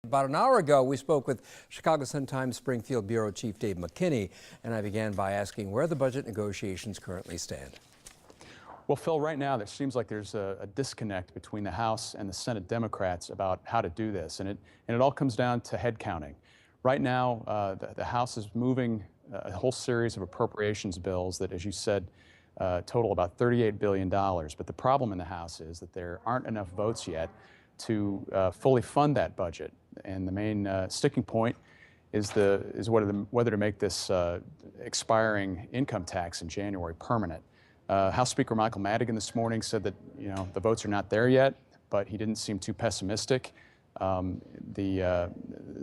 About an hour ago, we spoke with Chicago Sun-Times Springfield Bureau Chief Dave McKinney, and I began by asking where the budget negotiations currently stand. Well, Phil, right now there seems like there's a disconnect between the House and the Senate Democrats about how to do this, and it all comes down to head counting. Right now, the House is moving a whole series of appropriations bills that, as you said, total about $38 billion. But the problem in the House is that there aren't enough votes yet to fully fund that budget. And the main sticking point is whether to make this expiring income tax in January permanent. House Speaker Michael Madigan this morning said that the votes are not there yet, but he didn't seem too pessimistic. The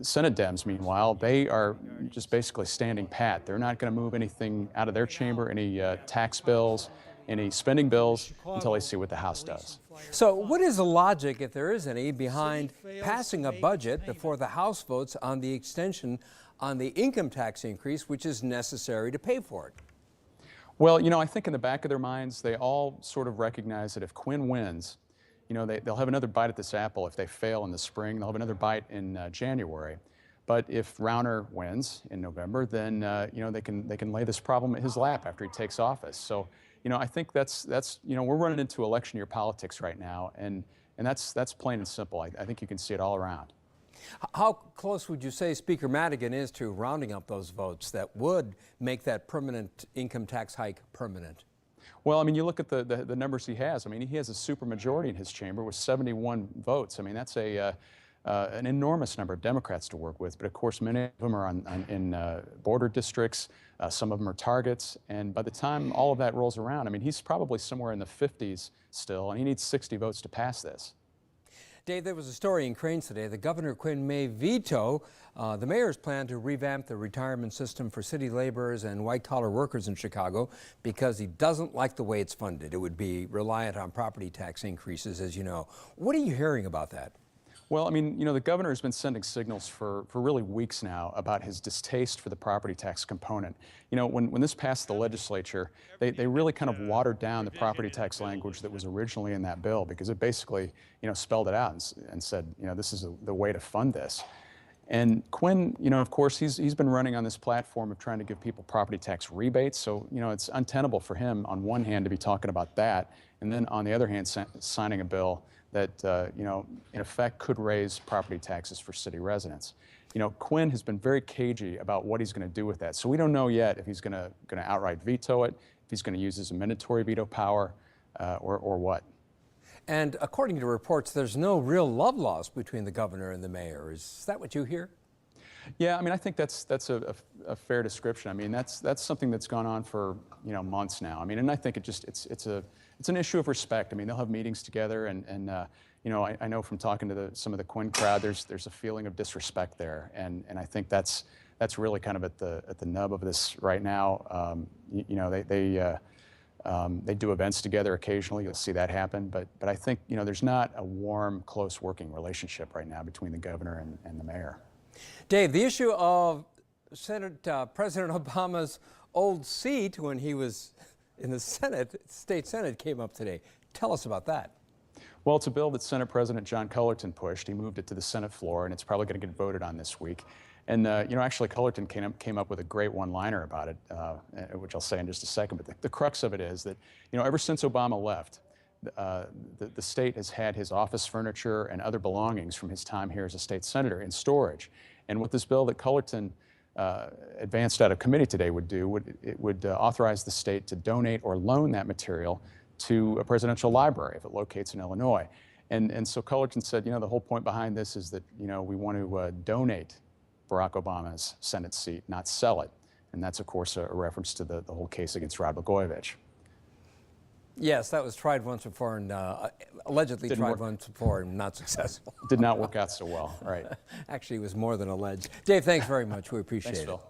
Senate Dems, meanwhile, they are just basically standing pat. They're not going to move anything out of their chamber, any tax bills, any spending bills, until they see what the House does. So what is the logic, if there is any, behind passing a budget before the House votes on the extension on the income tax increase, which is necessary to pay for it? Well, I think in the back of their minds, they all sort of recognize that if Quinn wins, they'll have another bite at this apple. If they fail in the spring, they'll have another bite in January. But if Rauner wins in November, then they can lay this problem at his lap after he takes office. So I think that's we're running into election year politics right now, and that's plain and simple. I think you can see it all around. How close would you say Speaker Madigan is to rounding up those votes that would make that permanent income tax hike permanent? Well, you look at the numbers he has. He has a supermajority in his chamber with 71 votes. That's an enormous number of Democrats to work with. But of course, many of them are in border districts. Some of them are targets. And by the time all of that rolls around, he's probably somewhere in the 50s still, and he needs 60 votes to pass this. Dave, there was a story in Crain's today that Governor Quinn may veto the mayor's plan to revamp the retirement system for city laborers and white-collar workers in Chicago because he doesn't like the way it's funded. It would be reliant on property tax increases, as you know. What are you hearing about that? Well, the governor has been sending signals for really weeks now about his distaste for the property tax component. When this passed the legislature, they really kind of watered down the property tax language that was originally in that bill because it basically, spelled it out and said, this is the way to fund this. And Quinn, of course, he's been running on this platform of trying to give people property tax rebates. So, it's untenable for him on one hand to be talking about that, and then on the other hand, signing a bill that, in effect could raise property taxes for city residents. Quinn has been very cagey about what he's going to do with that. So we don't know yet if he's going to outright veto it, if he's going to use his mandatory veto power, or what. And according to reports, there's no real love lost between the governor and the mayor. Is that what you hear? Yeah, I think that's a fair description. That's something that's gone on for months now. And I think it's an issue of respect. They'll have meetings together, and I know from talking to some of the Quinn crowd, there's a feeling of disrespect there, and I think that's really kind of at the nub of this right now. They do events together occasionally. You'll see that happen, but I think there's not a warm, close working relationship right now between the governor and the mayor. Dave, the issue of President Obama's old seat when he was in the state Senate came up today. Tell us about that. Well, it's a bill that Senate President John Cullerton pushed. He moved it to the Senate floor, and it's probably going to get voted on this week. And, actually, Cullerton came up with a great one-liner about it, which I'll say in just a second. But the crux of it is that, ever since Obama left, the state has had his office furniture and other belongings from his time here as a state senator in storage. And what this bill that Cullerton advanced out of committee today would do, it would authorize the state to donate or loan that material to a presidential library if it locates in Illinois. And so Cullerton said, the whole point behind this is that, we want to donate Barack Obama's Senate seat, not sell it. And that's, of course, a reference to the whole case against Rod Blagojevich. Yes, that was tried once before and allegedly tried once before and not successful. Did not work out so well, right. Actually, it was more than alleged. Dave, thanks very much. We appreciate it. Phil.